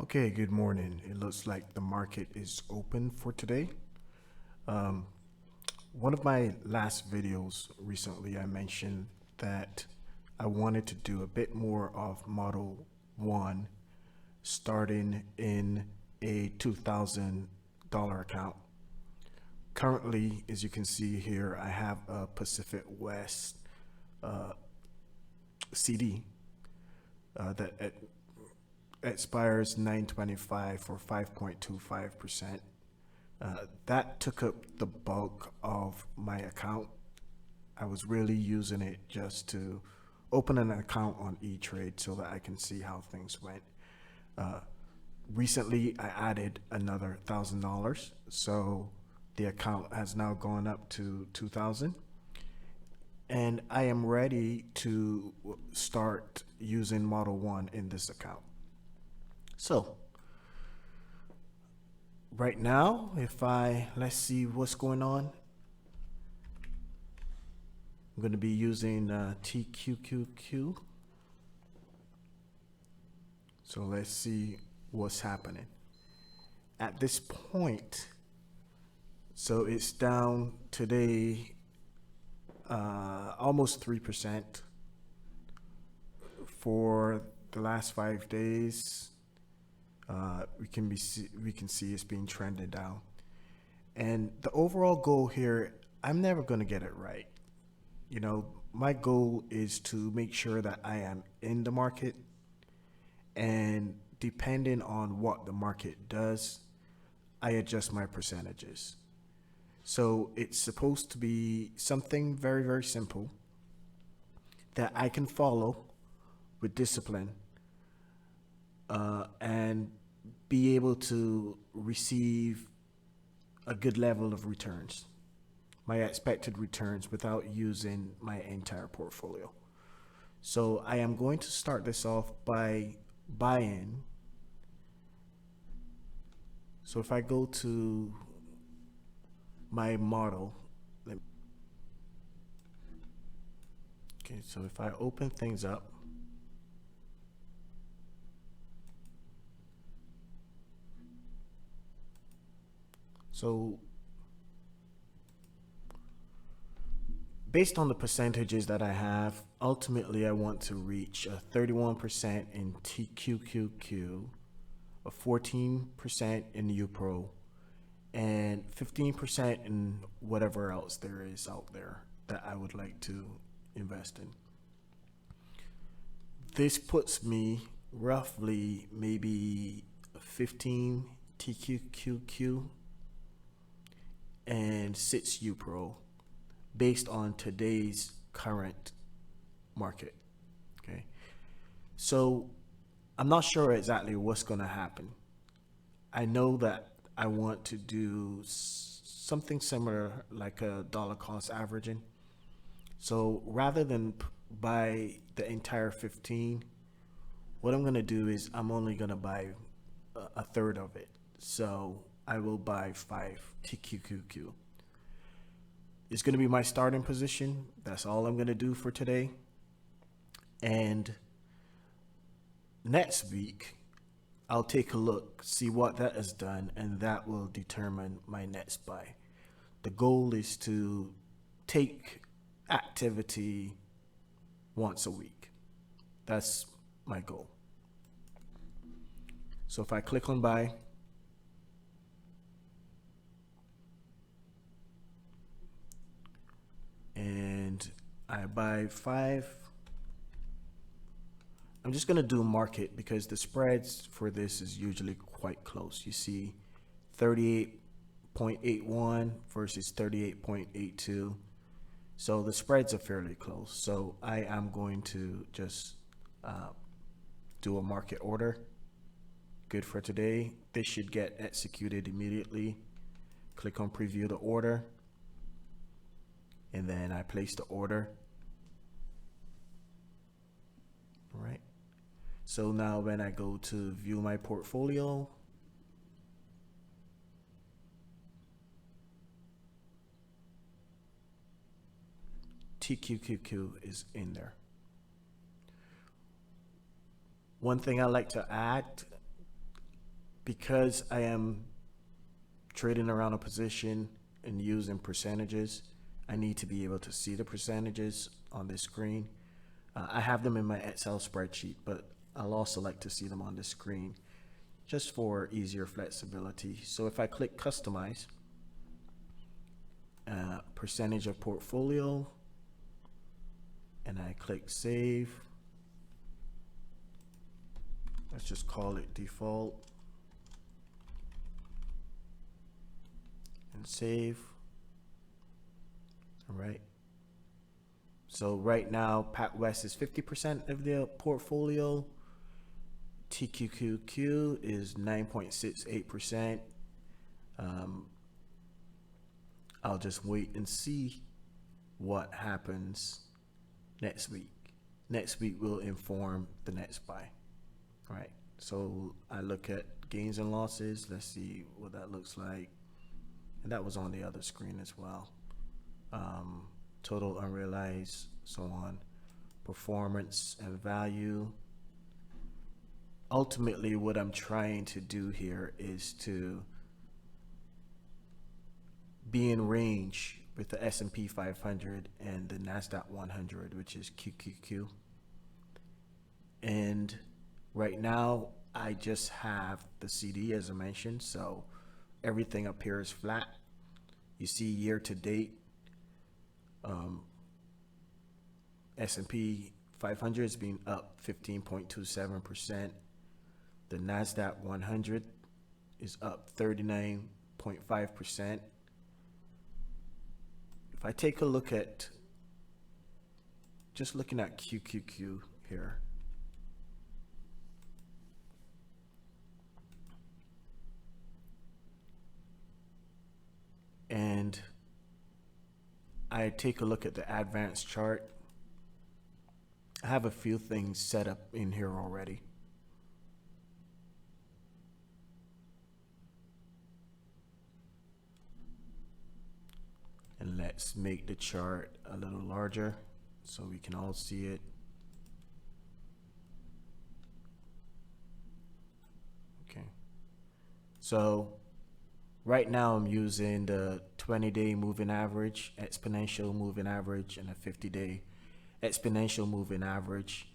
Okay, good morning. It looks like the market is open for today. Um, One of my last videos recently, I mentioned that I wanted to do a bit more of Model 1 starting in a $2,000 account. Currently, as you can see here, I have a Pacific West CD that expires 9/25 for 5.25%. That took up the bulk of my account. I was really using it just to open an account on E-Trade so that I can see how things went. Uh, Recently, I added another $1,000, so the account has now gone up to 2,000, and I am ready to start using Model 1 in this account. So right now, let's see what's going on. I'm going to be using TQQQ. So let's see what's happening. At this point, so it's down today almost 3% for the last 5 days. We can see it's being trended down. And the overall goal here, I'm never going to get it right. You know, my goal is to make sure that I am in the market, and depending on what the market does, I adjust my percentages. So it's supposed to be something very, very simple that I can follow with discipline and be able to receive a good level of returns, my expected returns, without using my entire portfolio. So I am going to start this off by buying. So if I go to my model, okay, so if I open things up, so based on the percentages that I have, ultimately I want to reach a 31% in TQQQ, a 14% in UPRO, and 15% in whatever else there is out there that I would like to invest in. This puts me roughly maybe 15 TQQQ and 6 UPRO based on today's current market. Okay. So I'm not sure exactly what's going to happen. I know that I want to do something similar like a dollar cost averaging. So rather than buy the entire 15, what I'm going to do is I'm only going to buy a third of it. So I will buy 5 TQQQ. It's going to be my starting position. That's all I'm going to do for today. And next week, I'll take a look, see what that has done, and that will determine my next buy. The goal is to take activity once a week. That's my goal. So if I click on buy, and I buy 5, I'm just going to do market because the spreads for this is usually quite close. You see 38.81 versus 38.82. So the spreads are fairly close. So I am going to just do a market order. Good for today. This should get executed immediately. Click on preview the order, and then I place the order. All right. So now when I go to view my portfolio, TQQQ is in there. One thing I like to add, because I am trading around a position and using percentages, I need to be able to see the percentages on this screen. I have them in my Excel spreadsheet, but I'll also like to see them on the screen just for easier flexibility. So if I click customize, percentage of portfolio, and I click save, let's just call it default, and save. All right. So right now, PacWest is 50% of the portfolio. TQQQ is 9.68%. I'll just wait and see what happens next week. Next week will inform the next buy. All right. So I look at gains and losses. Let's see what that looks like. And that was on the other screen as well. Total unrealized, so on, performance and value. Ultimately, what I'm trying to do here is to be in range with the S&P 500 and the NASDAQ 100, which is QQQ. And right now, I just have the CD, as I mentioned, so everything up here is flat. You see year to date, S&P 500 has been up 15.27%. The NASDAQ 100 is up 39.5%. If I take a look at, just looking at QQQ here, and I take a look at the advanced chart, I have a few things set up in here already. And let's make the chart a little larger so we can all see it. Okay. So right now I'm using the 20-day moving average, exponential moving average, and a 50-day exponential moving average.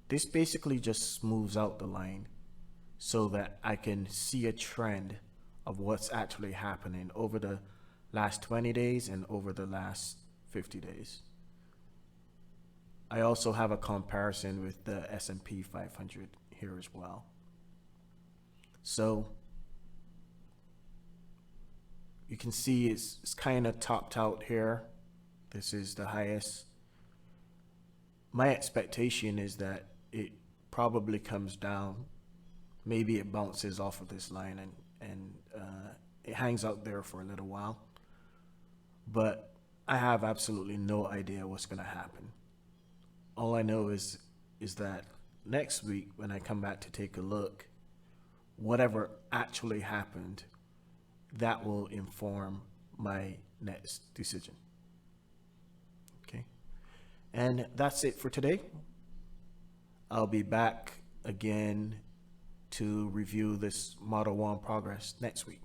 This basically just smooths out the line so that I can see a trend of what's actually happening over the last 20 days and over the last 50 days. I also have a comparison with the S&P 500 here as well. So you can see it's kind of topped out here. This is the highest. My expectation is that it probably comes down. Maybe it bounces off of this line and it hangs out there for a little while. But I have absolutely no idea what's going to happen. All I know is that next week when I come back to take a look, whatever actually happened, that will inform my next decision. Okay. And that's it for today. I'll be back again to review this Model 1 progress next week.